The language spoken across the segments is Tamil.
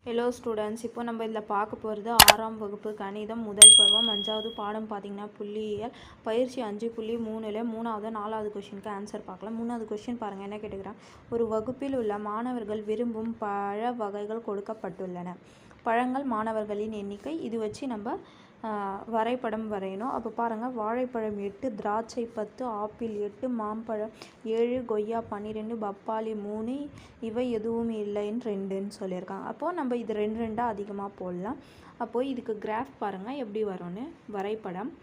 ஹலோ ஸ்டூடெண்ட்ஸ், இப்போ நம்ம இதில் பார்க்க போகிறது 6ஆம் வகுப்பு கணிதம் முதல் பருவம் 5வது பாடம் பார்த்திங்கன்னா புள்ளியியல் பயிற்சி 5.3ல் 3வது 4வது கொஷினுக்கு ஆன்சர் பார்க்கலாம். 3வது கொஷின் பாருங்கள், என்ன கேட்டுக்கிறேன். ஒரு வகுப்பில் உள்ள மாணவர்கள் விரும்பும் பழ வகைகள் கொடுக்கப்பட்டுள்ளன. பழங்கள் மாணவர்களின் எண்ணிக்கை. இது வச்சு நம்ம வரைபடம் வரையணும். அப்போ பாருங்கள், வாழைப்பழம் 8, திராட்சை 10, ஆப்பிள் 8, மாம்பழம் 7, கொய்யா 12, பப்பாளி 3, இவை எதுவும் இல்லைன்னு 2ன்னு சொல்லியிருக்காங்க. அப்போது நம்ம இது 2 அதிகமாக போடலாம். அப்போது இதுக்கு கிராஃப் பாருங்கள் எப்படி வரும்னு. வரைபடம்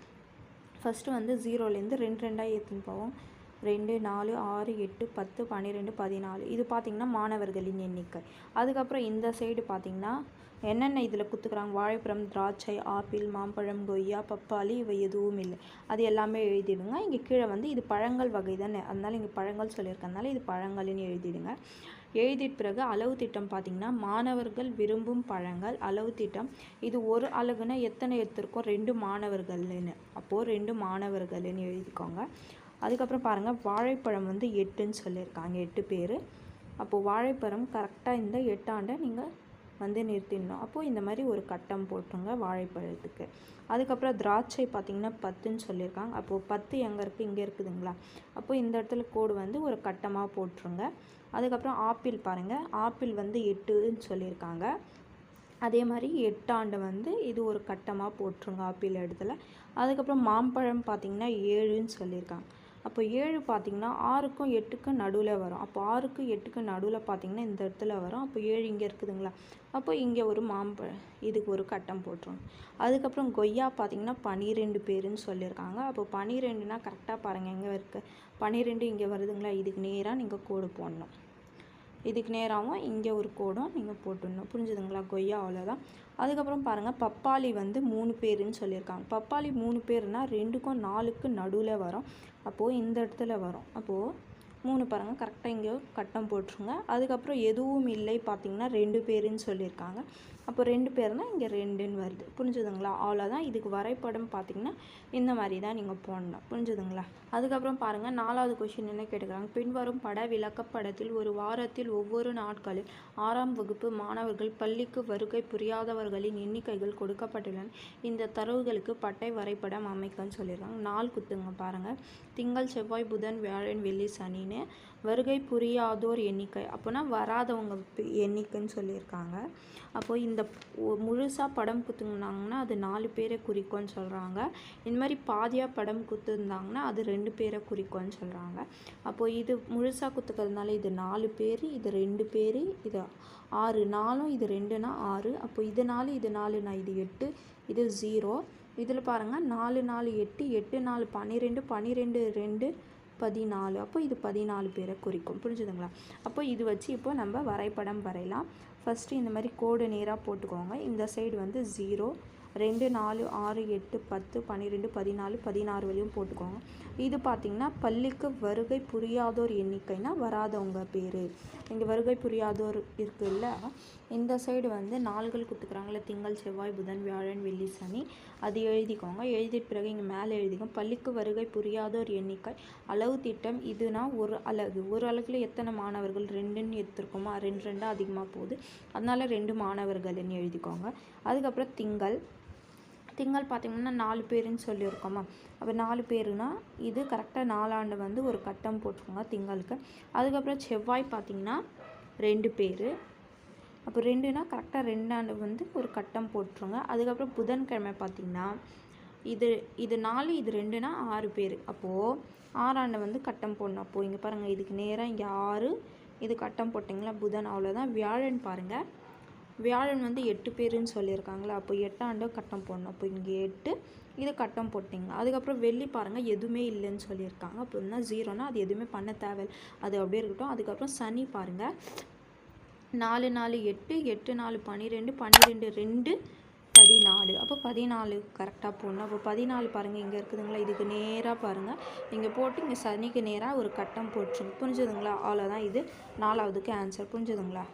ஃபஸ்ட்டு வந்து 0லேருந்து 2 ஏற்றுன்னு போவோம். 2, 4, 6, 8, 10, 12, 14. இது பார்த்திங்கன்னா மாணவர்களின் எண்ணிக்கை. அதுக்கப்புறம் இந்த சைடு பார்த்திங்கன்னா என்னென்ன இதில் கொடுத்துக்குறாங்க. வாழைப்பழம், திராட்சை, ஆப்பிள், மாம்பழம், கொய்யா, பப்பாளி, இவை எதுவும் இல்லை. அது எல்லாமே எழுதிடுங்க. இங்கே கீழே வந்து இது பழங்கள் வகை தானே, அதனால் இங்கே பழங்கள் சொல்லியிருக்கனால இது பழங்கள்னு எழுதிடுங்க. எழுதிட்ட பிறகு அளவு திட்டம் பார்த்திங்கன்னா மாணவர்கள் விரும்பும் பழங்கள் அளவு திட்டம். இது ஒரு அலகுனா எத்தனை எடுத்திருக்கோம், 2 மாணவர்கள்னு. அப்போது 2 மாணவர்கள்னு எழுதிக்கோங்க. அதுக்கப்புறம் பாருங்கள், வாழைப்பழம் வந்து 8ன்னு சொல்லியிருக்காங்க, 8 பேர். அப்போது வாழைப்பழம் கரெக்டாக இந்த 8ஆண்டை நீங்கள் வந்து நிறுத்திடணும். அப்போது இந்த மாதிரி ஒரு கட்டம் போட்டுருங்க வாழைப்பழத்துக்கு. அதுக்கப்புறம் திராட்சை பார்த்திங்கன்னா 10ன்னு சொல்லியிருக்காங்க. அப்போது 10 எங்கே இருக்குது, இங்கே இருக்குதுங்களா. அப்போது இந்த இடத்துல கோடு வந்து ஒரு கட்டமாக போட்டுருங்க. அதுக்கப்புறம் ஆப்பிள் பாருங்கள், ஆப்பிள் வந்து 8ன்னு சொல்லியிருக்காங்க. அதே மாதிரி 8ஆண்டு வந்து இது ஒரு கட்டமாக போட்டுருங்க ஆப்பிள் இடத்துல. அதுக்கப்புறம் மாம்பழம் பார்த்திங்கன்னா 7ன்னு சொல்லியிருக்காங்க. அப்போ 7 பார்த்திங்கன்னா 6க்கும் 8க்கும் நடுவில் வரும். அப்போ 6க்கும் 8க்கும் நடுவில் பார்த்திங்கன்னா இந்த இடத்துல வரும். அப்போ 7 இங்கே இருக்குதுங்களா. அப்போ இங்கே ஒரு மாம்பழம், இதுக்கு ஒரு கட்டம் போட்டுருங்க. அதுக்கப்புறம் கொய்யா பார்த்திங்கன்னா 12 பேருன்னு சொல்லியிருக்காங்க. அப்போ 12னா கரெக்டாக பாருங்கள் எங்கே இருக்குது, 12 இங்கே வருதுங்களா. இதுக்கு நேராக நீங்கள் கோடு போடணும். இதுக்கு நேராகவும் இங்கே ஒரு கோடும் நீங்கள் போட்டுடணும். புரிஞ்சுதுங்களா. கொய்யா அவ்வளோதான். அதுக்கப்புறம் பாருங்கள், பப்பாளி வந்து 3 பேருன்னு சொல்லியிருக்காங்க. பப்பாளி 3 பேர்னால் 2க்கும் 4க்கும் நடுவில் வரும். அப்போது இந்த இடத்துல வரும். அப்போது 3 பாருங்கள், கரெக்டாக இங்கே கட்டம் போட்டுருங்க. அதுக்கப்புறம் எதுவும் இல்லை பார்த்திங்கன்னா 2 பேருன்னு சொல்லியிருக்காங்க. அப்போ 2 பேர்னால் இங்கே 2ன்னு வருது. புரிஞ்சுதுங்களா. அவ்வளோதான். இதுக்கு வரைபடம் பார்த்திங்கன்னா இந்த மாதிரி தான் நீங்கள் போடணும். புரிஞ்சுதுங்களா. அதுக்கப்புறம் பாருங்கள், 4வது கொஷின் என்ன கேட்டுக்கிறாங்க. பின்வரும் பட விளக்கப்படத்தில் ஒரு வாரத்தில் ஒவ்வொரு நாட்களில் 6ஆம் வகுப்பு மாணவர்கள் பள்ளிக்கு வருகை புரியாதவர்களின் எண்ணிக்கைகள் கொடுக்கப்பட்டுள்ளன. இந்த தரவுகளுக்கு பட்டை வரைபடம் அமைக்கன்னு சொல்லியிருக்காங்க. 4 குத்துங்க பாருங்கள். திங்கள், செவ்வாய், புதன், வியாழன், வெள்ளி, சனின்னு வருகை புரியாதோர் எண்ணிக்கை. அப்போனா வராதவங்க எண்ணிக்கைன்னு சொல்லியிருக்காங்க. அப்போது இந்த முழுசாக படம் குத்துனாங்கன்னா அது 4 பேரை குறிக்கும்னு சொல்கிறாங்க. இந்த மாதிரி பாதியாக படம் குத்துருந்தாங்கன்னா அது 2 பேரை குறிக்கும்னு சொல்கிறாங்க. அப்போது இது முழுசாக குத்துக்கிறதுனால இது 4 பேர், இது 2 பேர், இது 6, 4ம் இது 2னா 6. அப்போ இது 4, இது 4னா இது 8, இது 0. இதில் பாருங்கள் 4, 4, 8, 8, 4, 12, 12, 2, 14. அப்போ இது 14 பேரை குறிக்கும். புரிஞ்சுதுங்களா. அப்போ இது வச்சு இப்போ நம்ம வரைபடம் வரையலாம். ஃபஸ்ட்டு இந்த மாதிரி கோடு நேராக போட்டுக்கோங்க. இந்த சைடு வந்து 0, 2, 4, 6, 8, 10, 12, 14, 16 வரையும் போட்டுக்கோங்க. இது பார்த்திங்கன்னா பள்ளிக்கு வருகை புரியாதோர் எண்ணிக்கைனா வராதவங்க பேர். இங்கே வருகை புரியாதோர் இருக்குல்ல, இந்த சைடு வந்து நாள்கள் கொடுத்துக்கிறாங்களே, திங்கள், செவ்வாய், புதன், வியாழன், வெள்ளி, சனி, அது எழுதிக்கோங்க. எழுதிட்ட பிறகு இங்கே மேலே எழுதிக்கோங்க. பள்ளிக்கு வருகை புரியாதோர் எண்ணிக்கை அளவு திட்டம். இதுனா ஒரு அலகு. ஒரு அலகில் எத்தனை மாணவர்கள், 2ன்னு எடுத்துருக்கோமா, 2 அதிகமாக போகுது, அதனால் 2 மாணவர்கள்னு எழுதிக்கோங்க. அதுக்கப்புறம் திங்கள் பார்த்திங்கன்னா 4 பேருன்னு சொல்லியிருக்கோமா. அப்போ 4 பேருனா இது கரெக்டாக 4ஆண்டு வந்து ஒரு கட்டம் போட்டுக்கோங்க திங்களுக்கு. அதுக்கப்புறம் செவ்வாய் பார்த்திங்கன்னா 2 பேர். அப்போ 2னா கரெக்டாக 2ஆண்டு வந்து ஒரு கட்டம் போட்டுருங்க. அதுக்கப்புறம் புதன்கிழமை பார்த்திங்கன்னா இது 4, இது 2னா 6 பேர். அப்போது 6ஆண்டை வந்து கட்டம் போடணும். அப்போது இங்கே பாருங்கள், இதுக்கு நேராக இங்கே 6, இது கட்டம் போட்டிங்களா, புதன். அவ்வளோதான். வியாழன் பாருங்கள், வியாழன் வந்து 8 பேருன்னு சொல்லியிருக்காங்களா. அப்போ 8ஆண்டு கட்டம் போடணும். அப்போ இங்கே 8, இது கட்டம் போட்டிங்க. அதுக்கப்புறம் வெள்ளி பாருங்கள், எதுவுமே இல்லைன்னு சொல்லியிருக்காங்க. அப்போ இருந்தால் 0னா அது எதுவுமே பண்ண தேவையில்லை, அது அப்படியே இருக்கட்டும். அதுக்கப்புறம் சனி பாருங்கள், 4, 4, 8, 8, 4, 12, 12, 2, 14. அப்போ 14 கரெக்டாக போடணும். அப்போ 14 பாருங்கள் இங்கே இருக்குதுங்களா, இதுக்கு நேராக பாருங்கள், இங்கே போட்டு இங்கே சனிக்கு நேராக ஒரு கட்டம் போட்டுருங்க. புரிஞ்சுதுங்களா. அவ்வளோதான். இது 4வதுக்கு ஆன்சர். புரிஞ்சுதுங்களா.